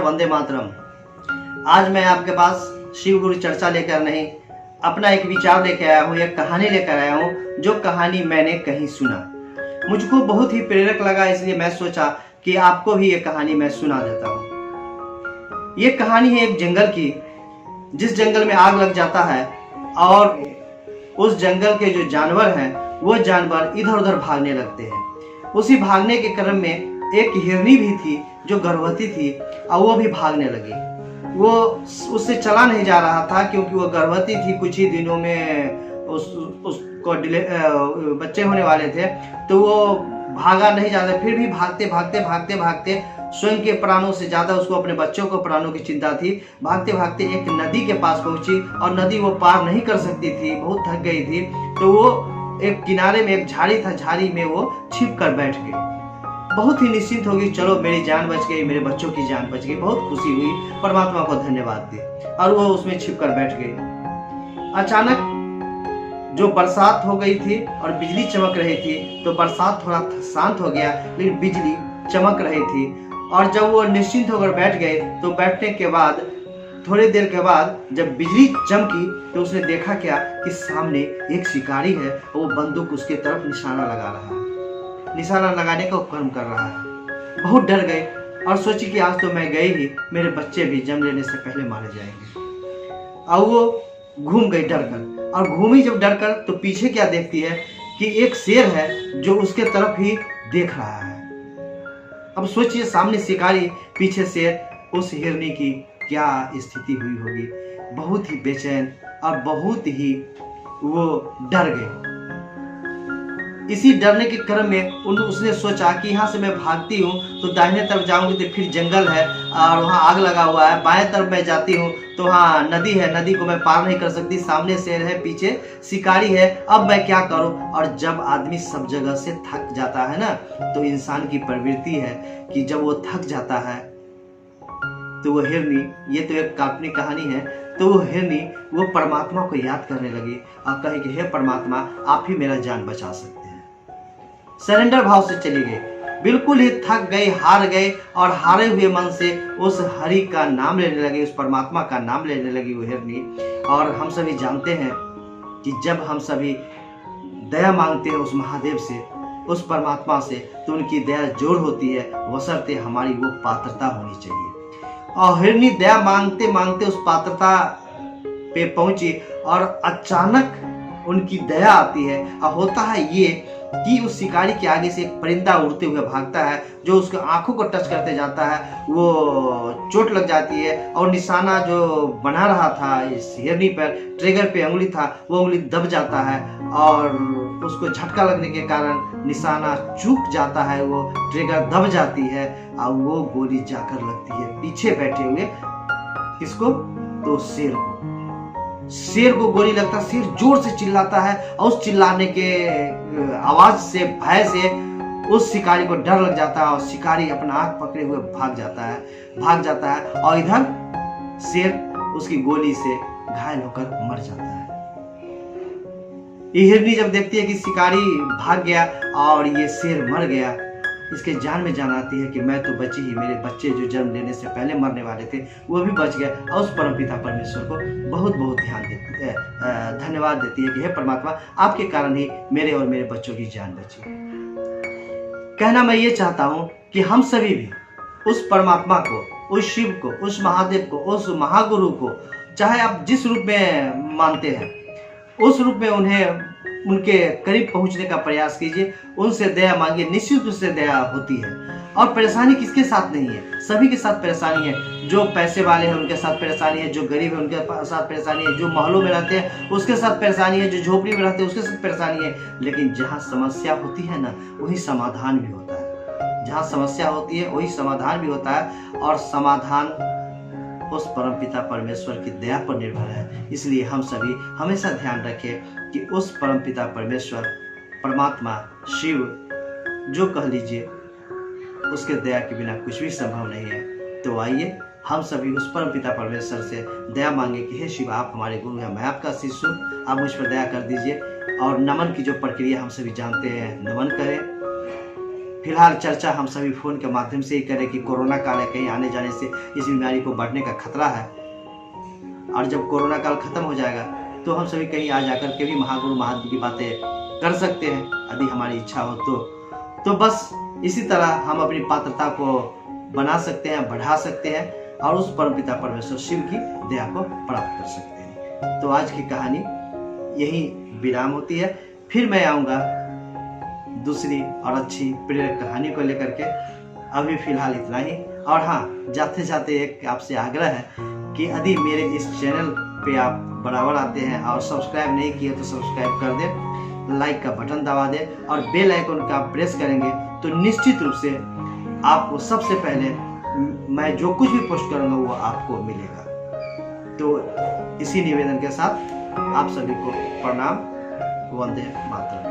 वंदे मातरम। आज मैं आपके पास शिव गुरु चर्चा लेकर नहीं, अपना एक विचार लेकर आया हूँ, एक कहानी लेकर आया हूँ जो कहानी मैंने कहीं सुना, मुझको बहुत ही प्रेरक लगा, इसलिए मैं सोचा कि आपको भी ये कहानी मैं सुना देता हूँ। ये कहानी है एक जंगल की, जिस जंगल में आग लग जाता है और उस जंगल के जो जानवर हैं वो जानवर इधर उधर भागने लगते हैं। उसी भागने के क्रम में एक हिरनी भी थी जो गर्भवती थी और वो भी भागने लगी। वो उससे चला नहीं जा रहा था क्योंकि वो गर्भवती थी, कुछ ही दिनों में उसको बच्चे होने वाले थे, तो वो भागा नहीं जाता। फिर भी भागते भागते भागते भागते स्वयं के प्राणों से ज्यादा उसको अपने बच्चों को प्राणों की चिंता थी। भागते भागते एक नदी के पास पहुंची और नदी वो पार नहीं कर सकती थी, बहुत थक गई थी, तो वो एक किनारे में एक झाड़ी था, झाड़ी में वो छिप कर बैठ गई। बहुत ही निश्चिंत होगी, चलो मेरी जान बच गई, मेरे बच्चों की जान बच गई, बहुत खुशी हुई, परमात्मा को धन्यवाद दी और वो उसमें छिप कर बैठ गई। अचानक जो बरसात हो गई थी और बिजली चमक रही थी, तो बरसात थोड़ा शांत हो गया लेकिन बिजली चमक रही थी। और जब वो निश्चिंत होकर बैठ गए तो बैठने के बाद थोड़ी देर के बाद जब बिजली चमकी तो उसने देखा क्या कि सामने एक शिकारी है, वो बंदूक उसके तरफ निशाना लगा रहा है, निशाना लगाने का उपक्रम कर रहा है। बहुत डर गए और सोची कि आज तो मैं गई ही, मेरे बच्चे भी जन्म लेने से पहले मारे जाएंगे। और वो घूम गई डरकर, और घूमी जब डरकर तो पीछे क्या देखती है कि एक शेर है जो उसके तरफ ही देख रहा है। अब सोचिए, सामने शिकारी, पीछे शेर, उस हिरनी की क्या स्थिति हुई होगी। बहुत ही बेचैन और बहुत ही वो डर गए। इसी डरने के क्रम में उसने सोचा कि यहाँ से मैं भागती हूँ तो दाहिने तरफ जाऊंगी तो फिर जंगल है और वहाँ आग लगा हुआ है, बाएं तरफ मैं जाती हूँ तो वहाँ नदी है, नदी को मैं पार नहीं कर सकती, सामने शेर है, पीछे शिकारी है, अब मैं क्या करूँ। और जब आदमी सब जगह से थक जाता है ना, तो इंसान की प्रवृत्ति है कि जब वो थक जाता है तो वो हिरनी, ये तो एक काल्पनिक कहानी है, तो वो हिरनी वो परमात्मा को याद करने लगी और कहे कि हे परमात्मा, आप ही मेरा जान बचा सकते हैं। सरेंडर भाव से चली गई, बिल्कुल ही थक गई, हार गए और हारे हुए मन से उस हरि का नाम लेने लगी, उस परमात्मा का नाम लेने लगी वो हिरनी। और हम सभी जानते हैं कि जब हम सभी दया मांगते हैं उस महादेव से, उस परमात्मा से, तो उनकी दया जोर होती है, बशर्ते हमारी वो पात्रता होनी चाहिए। और हिरनी दया मांगते मांगते उस पात्रता पे पहुंची और अचानक उनकी दया आती है। और होता है ये कि उस शिकारी के आगे से एक परिंदा उड़ते हुए भागता है, जो उसके आंखों को टच करते जाता है, वो चोट लग जाती है और निशाना जो बना रहा था इस हिरनी पर, ट्रिगर पे उंगली था, वो उंगली दब जाता है और उसको झटका लगने के कारण निशाना चूक जाता है, वो ट्रिगर दब जाती है और वो गोली जाकर लगती है पीछे बैठे हुए किसको, तो शेर को। शेर को गोली लगता, शेर जोर से चिल्लाता है और उस चिल्लाने के आवाज से, भय से उस शिकारी को डर लग जाता है और शिकारी अपना आंख पकड़े हुए भाग जाता है और इधर शेर उसकी गोली से घायल होकर मर जाता है। ये हिरनी जब देखती है कि शिकारी भाग गया और ये शेर मर गया, इसके जान में जान आती है कि मैं तो बची ही, मेरे बच्चे जो जन्म लेने से पहले मरने वाले थे वो भी बच गए। और उस परमपिता परमेश्वर को बहुत बहुत धन्यवाद देती है कि हे परमात्मा, आपके कारण ही मेरे और मेरे बच्चों की जान बची। कहना मैं ये चाहता हूँ कि हम सभी भी उस परमात्मा को, उस शिव को, उस महादेव को, उस महागुरु को, चाहे आप जिस रूप में मानते हैं, उस रूप में उन्हें उनके करीब पहुंचने का प्रयास कीजिए, उनसे दया मांगिए, निश्चित रूप से दया होती है। और परेशानी किसके साथ नहीं है, सभी के साथ परेशानी है। जो पैसे वाले हैं उनके साथ परेशानी है, जो गरीब है उनके साथ परेशानी है, जो महलों में रहते हैं उसके साथ परेशानी है, जो झोपड़ी में रहते हैं उसके साथ परेशानी है। लेकिन जहाँ समस्या होती है ना, वही समाधान भी होता है। जहाँ समस्या होती है वही समाधान भी होता है, और समाधान उस परमपिता परमेश्वर की दया पर निर्भर है। इसलिए हम सभी हमेशा ध्यान रखें कि उस परमपिता परमेश्वर, परमात्मा, शिव, जो कह लीजिए, उसके दया के बिना कुछ भी संभव नहीं है। तो आइए हम सभी उस परमपिता परमेश्वर से दया मांगे कि हे शिव, आप हमारे गुरु हैं, मैं आपका शिष्य हूँ, आप मुझ पर दया कर दीजिए। और नमन की जो प्रक्रिया हम सभी जानते हैं, नमन करें, फिलहाल चर्चा हम सभी फ़ोन के माध्यम से ही करें कि कोरोना काल है, कहीं आने जाने से इस बीमारी को बढ़ने का खतरा है। और जब कोरोना काल खत्म हो जाएगा तो हम सभी कहीं आ जाकर के भी महागुरु महादेव की बातें कर सकते हैं, यदि हमारी इच्छा हो तो बस इसी तरह हम अपनी पात्रता को बना सकते हैं, बढ़ा सकते हैं और उस परमपिता परमेश्वर शिव की दया को प्राप्त कर सकते हैं। तो आज की कहानी यही विराम होती है। फिर मैं आऊँगा दूसरी और अच्छी प्रेरक कहानी को लेकर के। अभी फिलहाल इतना ही। और हाँ, जाते जाते एक आपसे आग्रह है कि यदि मेरे इस चैनल पे आप बराबर आते हैं और सब्सक्राइब नहीं किए तो सब्सक्राइब कर दें, लाइक का बटन दबा दें और बेल आइकन का प्रेस करेंगे तो निश्चित रूप से आपको सबसे पहले मैं जो कुछ भी पोस्ट करूँगा वो आपको मिलेगा। तो इसी निवेदन के साथ आप सभी को प्रणाम। वंदे मातरम।